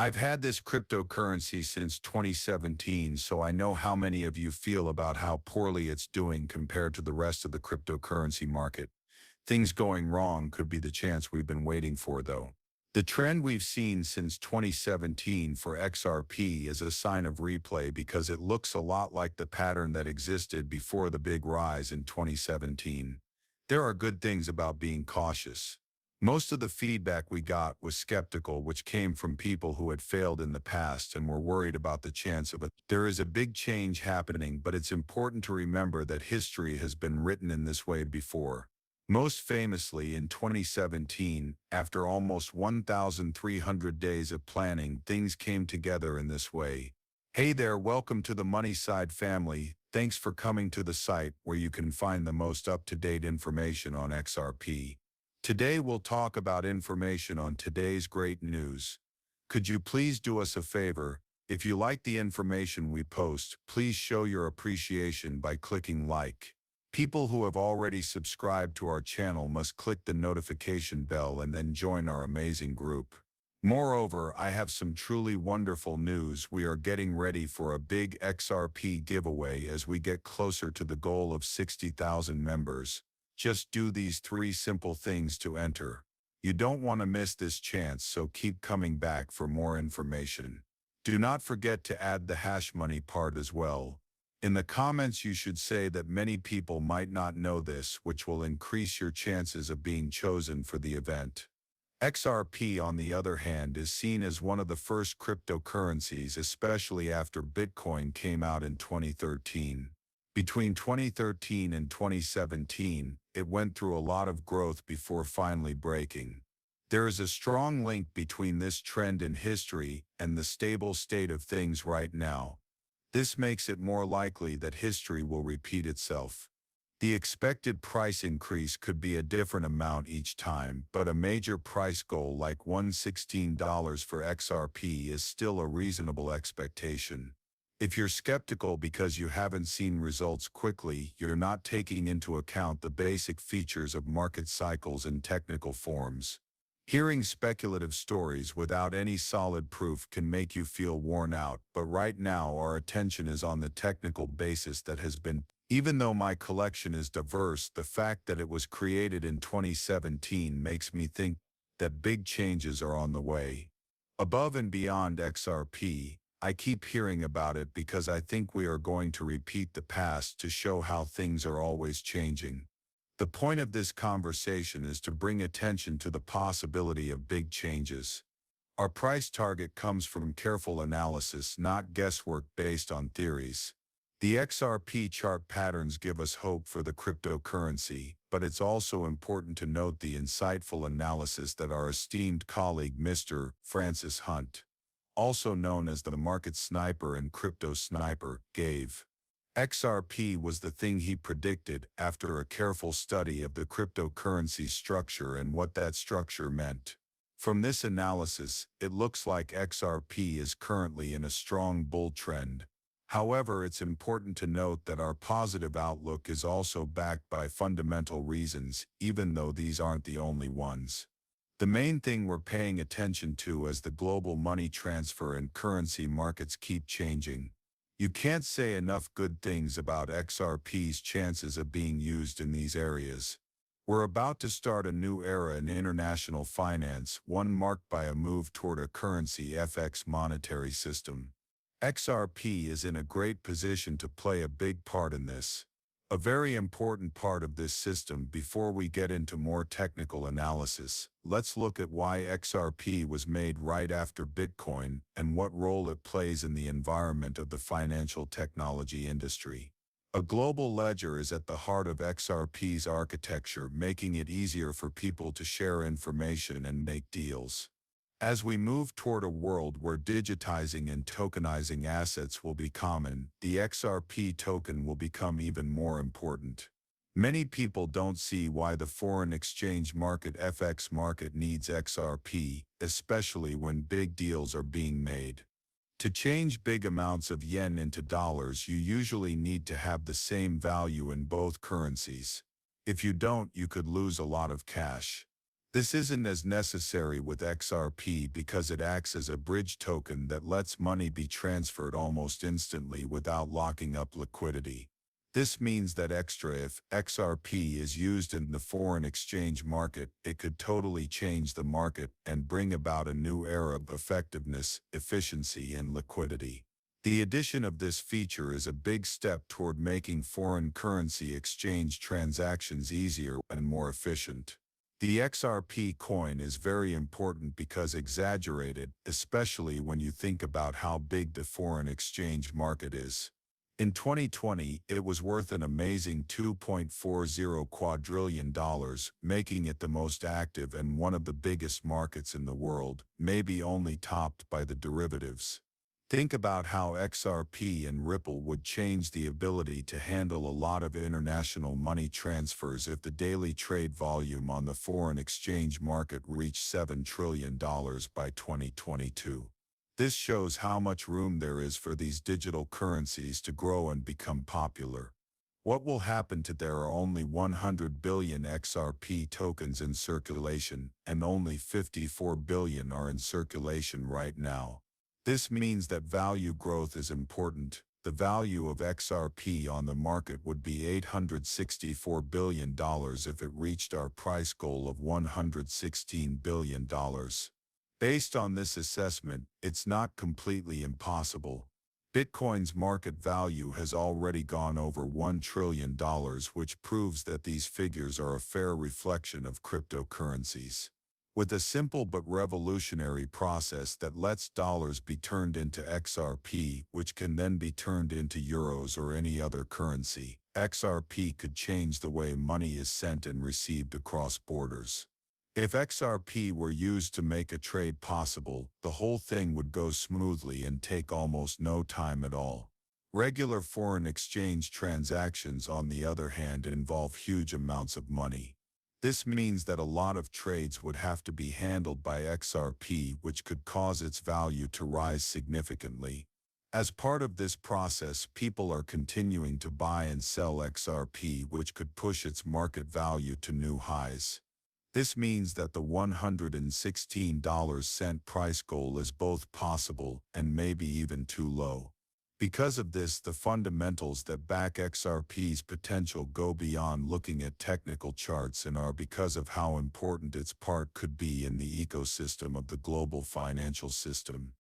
I've had this cryptocurrency since 2017, so I know how many of you feel about how poorly it's doing compared to the rest of the cryptocurrency market. Things going wrong could be the chance we've been waiting for, though. The trend we've seen since 2017 for XRP is a sign of replay because it looks a lot like the pattern that existed before the big rise in 2017. There are good things about being cautious. Most of the feedback we got was skeptical, which came from people who had failed in the past and were worried about the chance of it. There is a big change happening, but it's important to remember that history has been written in this way before. Most famously in 2017, after almost 1,300 days of planning, things came together in this way. Hey there, welcome to the Money Side family. Thanks for coming to the site where you can find the most up-to-date information on XRP. Today we'll talk about information on today's great news. Could you please do us a favor? If you like the information we post, please show your appreciation by clicking like. People who have already subscribed to our channel must click the notification bell and then join our amazing group. Moreover, I have some truly wonderful news. We are getting ready for a big XRP giveaway as we get closer to the goal of 60,000 members. Just do these 3 simple things to enter. You don't want to miss this chance, so keep coming back for more information. Do not forget to add the hash money part as well. In the comments you should say that many people might not know this, which will increase your chances of being chosen for the event. XRP, on the other hand, is seen as one of the first cryptocurrencies, especially after Bitcoin came out in 2013. Between 2013 and 2017, it went through a lot of growth before finally breaking. There is a strong link between this trend in history and the stable state of things right now. This makes it more likely that history will repeat itself. The expected price increase could be a different amount each time, but a major price goal like $116 for XRP is still a reasonable expectation. If you're skeptical because you haven't seen results quickly, you're not taking into account the basic features of market cycles and technical forms. Hearing speculative stories without any solid proof can make you feel worn out, but right now our attention is on the technical basis that has been. Even though my collection is diverse, the fact that it was created in 2017 makes me think that big changes are on the way. Above and beyond XRP, I keep hearing about it because I think we are going to repeat the past to show how things are always changing. The point of this conversation is to bring attention to the possibility of big changes. Our price target comes from careful analysis, not guesswork based on theories. The XRP chart patterns give us hope for the cryptocurrency, but it's also important to note the insightful analysis that our esteemed colleague Mr. Francis Hunt, also known as the market sniper and crypto sniper, gave. XRP was the thing he predicted after a careful study of the cryptocurrency structure and what that structure meant. From this analysis, it looks like XRP is currently in a strong bull trend. However, it's important to note that our positive outlook is also backed by fundamental reasons, even though these aren't the only ones. The main thing we're paying attention to as the global money transfer and currency markets keep changing. You can't say enough good things about XRP's chances of being used in these areas. We're about to start a new era in international finance, one marked by a move toward a currency FX monetary system. XRP is in a great position to play a big part in this. A very important part of this system. Before we get into more technical analysis, let's look at why XRP was made right after Bitcoin and what role it plays in the environment of the financial technology industry. A global ledger is at the heart of XRP's architecture, making it easier for people to share information and make deals. As we move toward a world where digitizing and tokenizing assets will be common, the XRP token will become even more important. Many people don't see why the foreign exchange market FX market needs XRP, especially when big deals are being made. To change big amounts of yen into dollars, you usually need to have the same value in both currencies. If you don't, you could lose a lot of cash. This isn't as necessary with XRP because it acts as a bridge token that lets money be transferred almost instantly without locking up liquidity. This means that if XRP is used in the foreign exchange market, it could totally change the market and bring about a new era of effectiveness, efficiency, and liquidity. The addition of this feature is a big step toward making foreign currency exchange transactions easier and more efficient. The XRP coin is very important because exaggerated, especially when you think about how big the foreign exchange market is. In 2020, it was worth an amazing $2.40 quadrillion, making it the most active and one of the biggest markets in the world, maybe only topped by the derivatives. Think about how XRP and Ripple would change the ability to handle a lot of international money transfers if the daily trade volume on the foreign exchange market reached $7 trillion by 2022. This shows how much room there is for these digital currencies to grow and become popular. What will happen to there are only 100 billion XRP tokens in circulation, and only 54 billion are in circulation right now. This means that value growth is important. The value of XRP on the market would be $864 billion if it reached our price goal of $116 billion. Based on this assessment, it's not completely impossible. Bitcoin's market value has already gone over $1 trillion, which proves that these figures are a fair reflection of cryptocurrencies. With a simple but revolutionary process that lets dollars be turned into XRP, which can then be turned into euros or any other currency, XRP could change the way money is sent and received across borders. If XRP were used to make a trade possible, the whole thing would go smoothly and take almost no time at all. Regular foreign exchange transactions, on the other hand, involve huge amounts of money. This means that a lot of trades would have to be handled by XRP, which could cause its value to rise significantly. As part of this process, people are continuing to buy and sell XRP, which could push its market value to new highs. This means that the $116 price goal is both possible and maybe even too low. Because of this, the fundamentals that back XRP's potential go beyond looking at technical charts and are because of how important its part could be in the ecosystem of the global financial system.